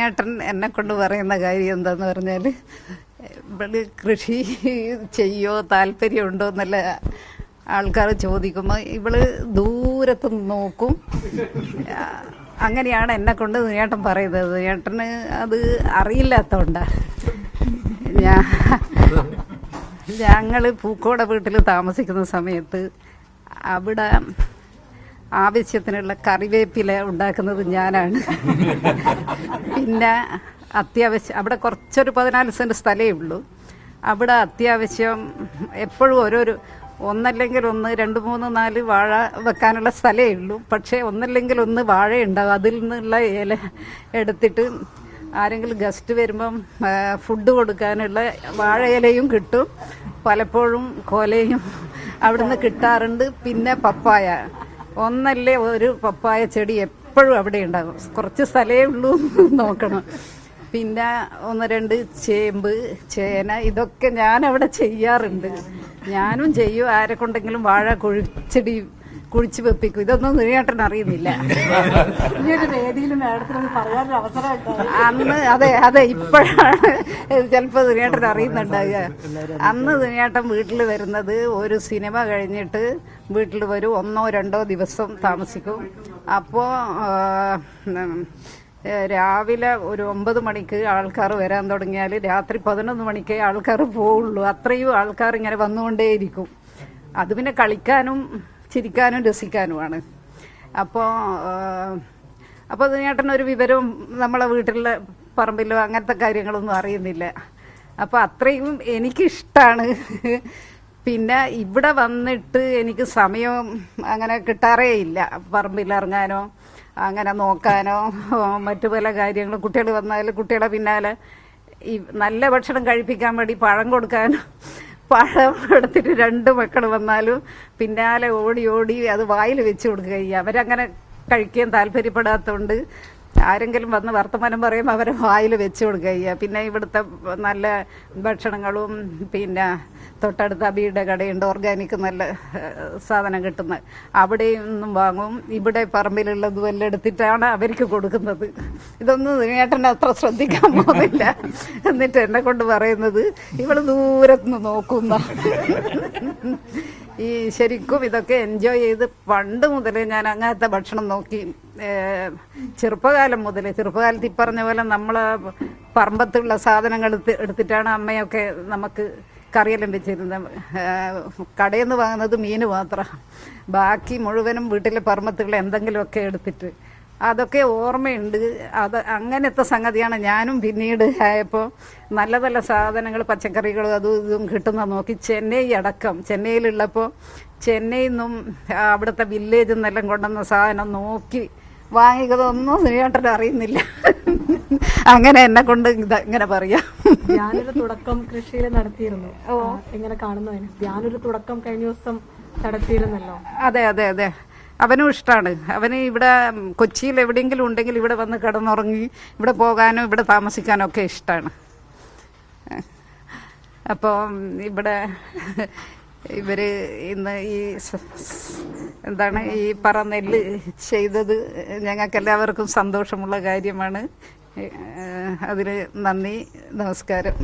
ദിനേട്ടൻ എന്നെ കൊണ്ട് പറയുന്ന കാര്യം എന്താന്ന് പറഞ്ഞാൽ, ഇവിടെ കൃഷി ചെയ്യോ താല്പര്യമുണ്ടോ എന്നല്ല ആൾക്കാർ ചോദിക്കുമ്പോൾ ഇവള് ദൂരത്ത് നോക്കും. അങ്ങനെയാണ് എന്നെ കൊണ്ട് ദിനേട്ടൻ പറയുന്നത്. ദിനേട്ടന് അത് അറിയില്ലാത്തതുകൊണ്ടാണ്. ഞങ്ങൾ പൂക്കോട് വീട്ടിൽ താമസിക്കുന്ന സമയത്ത് അവിടെ ആവശ്യത്തിനുള്ള കറിവേപ്പില ഉണ്ടാക്കുന്നത് ഞാനാണ്. പിന്നെ അത്യാവശ്യം അവിടെ കുറച്ചൊരു 14 സെന്റ് സ്ഥലമേ ഉള്ളൂ. അവിടെ അത്യാവശ്യം എപ്പോഴും ഒന്നല്ലെങ്കിൽ ഒന്ന് 2, 3, 4 വാഴ വെക്കാനുള്ള സ്ഥലമേ ഉള്ളൂ. പക്ഷേ ഒന്നല്ലെങ്കിൽ ഒന്ന് വാഴ ഉണ്ടാവും. അതിൽ നിന്നുള്ള ഇല എടുത്തിട്ട് ആരെങ്കിലും ഗസ്റ്റ് വരുമ്പം ഫുഡ് കൊടുക്കാനുള്ള വാഴ ഇലയും കിട്ടും. പലപ്പോഴും കോലയും അവിടുന്ന് കിട്ടാറുണ്ട്. പിന്നെ പപ്പായ, ഒന്നല്ലേ ഒരു പപ്പായ ചെടി എപ്പോഴും അവിടെ ഉണ്ടാകും. കുറച്ച് സ്ഥലമേ ഉള്ളൂ, നോക്കണം. പിന്നെ 1, 2 ചേമ്പ്, ചേന, ഇതൊക്കെ ഞാൻ അവിടെ ചെയ്യാറുണ്ട്. ഞാനും ചെയ്യും. ആരെ കൊണ്ടെങ്കിലും വാഴ കുഴിച്ച് വെപ്പിക്കും. ഇതൊന്നും ദിനേട്ടൻ അറിയുന്നില്ല. അന്ന് അതെ ഇപ്പോഴാണ് ചിലപ്പോൾ ദിനേട്ടൻ അറിയുന്നുണ്ടാകുക. അന്ന് ദിനേട്ടൻ വീട്ടിൽ വരുന്നത് ഒരു സിനിമ കഴിഞ്ഞിട്ട് വീട്ടിൽ വരും. 1 or 2 ദിവസം താമസിക്കും. അപ്പോൾ രാവിലെ ഒരു 9 മണിക്ക് ആൾക്കാർ വരാൻ തുടങ്ങിയാൽ രാത്രി 11 മണിക്കേ ആൾക്കാർ പോവുള്ളൂ. അത്രയും ആൾക്കാർ ഇങ്ങനെ വന്നുകൊണ്ടേയിരിക്കും. അത് പിന്നെ കളിക്കാനും ചിരിക്കാനും രസിക്കാനുമാണ്. അപ്പോൾ ദിനേട്ടനൊരു വിവരവും നമ്മളെ വീട്ടിലെ പറമ്പിലോ അങ്ങനത്തെ കാര്യങ്ങളൊന്നും അറിയുന്നില്ല. അപ്പോൾ അത്രയും എനിക്കിഷ്ടമാണ്. പിന്നെ ഇവിടെ വന്നിട്ട് എനിക്ക് സമയം അങ്ങനെ കിട്ടാറേ ഇല്ല. പറമ്പിലിറങ്ങാനോ അങ്ങനെ നോക്കാനോ മറ്റു പല കാര്യങ്ങളും. കുട്ടികൾ വന്നാൽ കുട്ടികളെ പിന്നാലെ ഈ നല്ല ഭക്ഷണം കഴിപ്പിക്കാൻ വേണ്ടി പഴം കൊടുക്കാനോ, പഴം എടുത്തിട്ട് 2 മക്കൾ വന്നാലും പിന്നാലെ ഓടി അത് വായിൽ വെച്ച് കൊടുക്കുക. അവരങ്ങനെ കഴിക്കാൻ താല്പര്യപ്പെടാത്തതുകൊണ്ട് ആരെങ്കിലും വന്ന് വർത്തമാനം പറയുമ്പോൾ അവരെ വായിൽ വെച്ച് കൊടുക്കുക. പിന്നെ ഇവിടുത്തെ നല്ല ഭക്ഷണങ്ങളും, പിന്നെ തൊട്ടടുത്ത് അബിയുടെ കടയുണ്ട്, ഓർഗാനിക് നല്ല സാധനം കിട്ടുന്നത്, അവിടെ നിന്നും വാങ്ങും. ഇവിടെ പറമ്പിലുള്ളത് വല്ല എടുത്തിട്ടാണ് അവർക്ക് കൊടുക്കുന്നത്. ഇതൊന്നും ദിനേട്ടൻ അത്ര ശ്രദ്ധിക്കാൻ പോകുന്നില്ല. എന്നിട്ട് എന്നെ കൊണ്ട് പറയുന്നത് ഇവള് ദൂരത്തുനിന്ന് നോക്കുന്ന. ഈ ശരിക്കും ഇതൊക്കെ എൻജോയ് ചെയ്ത് പണ്ട് മുതലേ ഞാൻ അങ്ങനത്തെ ഭക്ഷണം നോക്കി ചെറുപ്പകാലത്ത് ഈ പറഞ്ഞ പോലെ നമ്മളെ പറമ്പത്തുള്ള സാധനങ്ങൾ എടുത്തിട്ടാണ് അമ്മയൊക്കെ നമുക്ക് കറിയെല്ലാം വെച്ചിരുന്നത്. കടയിൽ നിന്ന് വാങ്ങുന്നത് മീൻ മാത്രം, ബാക്കി മുഴുവനും വീട്ടിലെ പറമ്പത്തുള്ള എന്തെങ്കിലുമൊക്കെ എടുത്തിട്ട് അതൊക്കെ ഓർമ്മയുണ്ട്. അത് അങ്ങനത്തെ സംഗതിയാണ്. ഞാനും പിന്നീട് ആയപ്പോൾ നല്ല നല്ല സാധനങ്ങൾ, പച്ചക്കറികളും അതും ഇതും കിട്ടുന്ന നോക്കി ചെന്നൈയിലുള്ളപ്പോൾ ചെന്നൈയിൽ നിന്നും അവിടുത്തെ വില്ലേജിൽ നിന്നെല്ലാം കൊണ്ടുവന്ന സാധനം നോക്കി വാങ്ങിയതൊന്നും ദിനേട്ടൻ അറിയുന്നില്ല. അങ്ങനെ എന്നെ കൊണ്ട് ഇങ്ങനെ പറയാം. ഞാനൊരു തുടക്കം കൃഷിയിൽ നടത്തിയിരുന്നു. എങ്ങനെ കാണുന്നു? ഞാനൊരു തുടക്കം കഴിഞ്ഞ ദിവസം നടത്തിയിരുന്നല്ലോ. അതെ അവനും ഇഷ്ടമാണ്. അവന് ഇവിടെ കൊച്ചിയിൽ എവിടെയെങ്കിലും ഉണ്ടെങ്കിൽ ഇവിടെ വന്ന് കിടന്നുറങ്ങി ഇവിടെ പോകാനും ഇവിടെ താമസിക്കാനും ഒക്കെ ഇഷ്ടമാണ്. അപ്പോൾ ഇവിടെ ഇവര് ഇന്ന് ഈ നെല്ല് ചെയ്തത് ഞങ്ങൾക്കെല്ലാവർക്കും സന്തോഷമുള്ള കാര്യമാണ്. അതിന് നന്ദി, നമസ്കാരം.